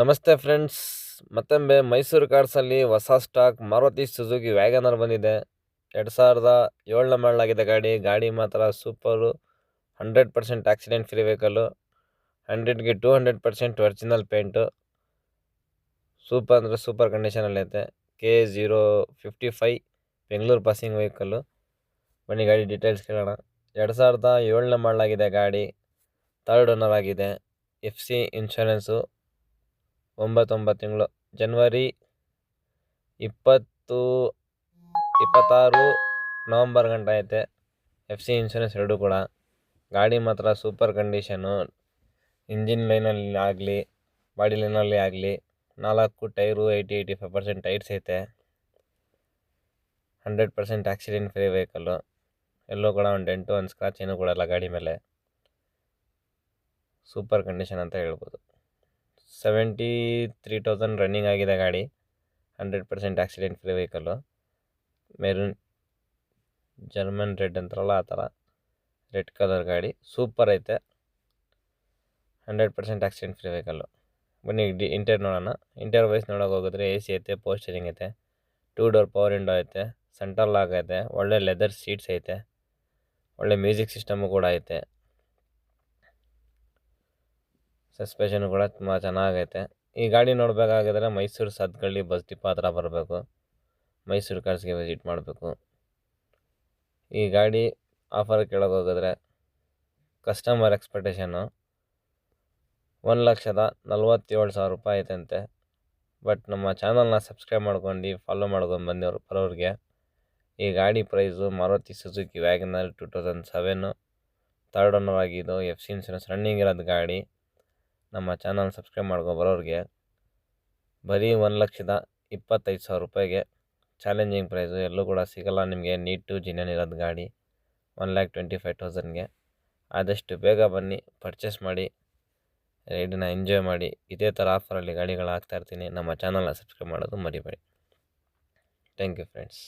ನಮಸ್ತೆ ಫ್ರೆಂಡ್ಸ್, ಮತ್ತೊಮ್ಮೆ ಮೈಸೂರು ಕಾರ್ಸಲ್ಲಿ ಹೊಸ ಸ್ಟಾಕ್ ಮಾರುತಿ ಸುಜುಕಿ ವ್ಯಾಗನರ್ ಬಂದಿದೆ. 2007ನ ಮಾಡಲಾಗಿದೆ ಗಾಡಿ ಮಾತ್ರ ಸೂಪರು. 100% accident free vehicle. 100ಗೆ 200% ಒರಿಜಿನಲ್ ಪೇಂಟು. ಸೂಪರ್ ಅಂದರೆ ಸೂಪರ್ ಕಂಡೀಷನಲ್ಲಿ ಐತೆ. K055 Bengaluru passing vehicle. ಬನ್ನಿ ಗಾಡಿ ಡೀಟೇಲ್ಸ್ ಕೇಳೋಣ. 2007ನ ಮಾಡಲಾಗಿದೆ ಗಾಡಿ. 3rd ಓನರ್ ಆಗಿದೆ. FC ಇನ್ಶೂರೆನ್ಸು 9 ತಿಂಗಳು. ಜನವರಿ 26 ನವಂಬರ್ ಗಂಟ ಐತೆ. FC ಇನ್ಶೂರೆನ್ಸ್ ಎರಡೂ ಕೂಡ. ಗಾಡಿ ಮಾತ್ರ ಸೂಪರ್ ಕಂಡೀಷನು. ಇಂಜಿನ್ ಲೈನಲ್ಲಿ ಆಗಲಿ, ಬಾಡಿ ಲೈನಲ್ಲಿ ಆಗಲಿ, 4 ಟೈರು 80-85% ಟೈರ್ಸ್ ಐತೆ. 100% ಆಕ್ಸಿಡೆಂಟ್ ಫ್ರೀ ವೆಹಿಕಲ್ಲು. ಎಲ್ಲೂ ಕೂಡ ಒಂದು ಡೆಂಟು ಒಂದು ಸ್ಕ್ರಾಚ್ ಏನೂ ಕೊಡಲ್ಲ ಗಾಡಿ ಮೇಲೆ. ಸೂಪರ್ ಕಂಡೀಷನ್ ಅಂತ ಹೇಳ್ಬೋದು. 73,000 ರನ್ನಿಂಗ್ ಆಗಿದೆ ಗಾಡಿ. 100% accident free vehicle. Maroon German red ಅಂತಾರಲ್ಲ ಆ ಥರ ರೆಡ್ ಕಲರ್ ಗಾಡಿ. ಸೂಪರ್ ಐತೆ. 100% ಆಕ್ಸಿಡೆಂಟ್ ಫ್ರೀ ವೆಹಿಕಲ್ಲು. ಬನ್ನಿ ಇಂಟೀರಿಯರ್ ನೋಡೋಣ. ಇಂಟೀರಿಯರ್ ವೈಸ್ ನೋಡೋಕೆ ಹೋಗಿದ್ರೆ AC ಐತೆ, ಪೋಸ್ಟರಿಂಗ್ ಐತೆ, 2 ಡೋರ್ ಪವರ್ ವಿಂಡೋ ಐತೆ, ಸೆಂಟರ್ ಲಾಕ್ ಐತೆ, ಒಳ್ಳೆ ಲೆದರ್ ಸೀಟ್ಸ್ ಐತೆ, ಒಳ್ಳೆ ಮ್ಯೂಸಿಕ್ ಸಿಸ್ಟಮು ಕೂಡ ಐತೆ. ಸಸ್ಪೆಷನು ಕೂಡ ತುಂಬ ಚೆನ್ನಾಗೈತೆ. ಈ ಗಾಡಿ ನೋಡಬೇಕಾಗಿದ್ರೆ ಮೈಸೂರು ಸದ್ಗಳ್ಳಿ ಬಸ್ ಡಿಪೋ ಹತ್ರ ಬರಬೇಕು. ಮೈಸೂರು ಕಾರ್ಸ್ಗೆ ವಿಸಿಟ್ ಮಾಡಬೇಕು. ಈ ಗಾಡಿ ಆಫರ್ ಕೇಳೋಕೆ ಹೋಗಿದ್ರೆ ಕಸ್ಟಮರ್ ಎಕ್ಸ್ಪೆಕ್ಟೇಷನ್ನು 1,47,000 ರೂಪಾಯಿ ಐತಂತೆ. ಬಟ್ ನಮ್ಮ ಚಾನಲ್ನ ಸಬ್ಸ್ಕ್ರೈಬ್ ಮಾಡ್ಕೊಂಡು ಫಾಲೋ ಮಾಡ್ಕೊಂಡು ಬರೋರಿಗೆ ಈ ಗಾಡಿ price Maruti Suzuki WagonR 2007 3rd owner ಆಗಿದ್ದು, FC ಇನ್ಶೂರೆನ್ಸ್ ರನ್ನಿಂಗ್ ಇರೋದು ಗಾಡಿ. ನಮ್ಮ ಚಾನಲ್ ಸಬ್ಸ್ಕ್ರೈಬ್ ಬರೋರಿಗೆ ಬರೀ 1,25,000 ರೂಪಾಯಿಗೆ ಚಾಲೆಂಜಿಂಗ್ ಪ್ರೈಸು. ಎಲ್ಲೂ ಕೂಡ ಸಿಗೋಲ್ಲ ನಿಮಗೆ. ನೀಟು ಜಿನ್ಯನ್ ಇರೋದು ಗಾಡಿ 1,25,000ಗೆ. ಆದಷ್ಟು ಬೇಗ ಬನ್ನಿ, ಪರ್ಚೇಸ್ ಮಾಡಿ, ರೈಡನ್ನ ಎಂಜಾಯ್ ಮಾಡಿ. ಇದೇ ಥರ ಆಫರಲ್ಲಿ ಗಾಡಿಗಳು ಹಾಕ್ತಾಯಿರ್ತೀನಿ. ನಮ್ಮ ಚಾನಲ್ನ ಸಬ್ಸ್ಕ್ರೈಬ್ ಮಾಡೋದು ಮರಿಬೇಡಿ. Thank you friends.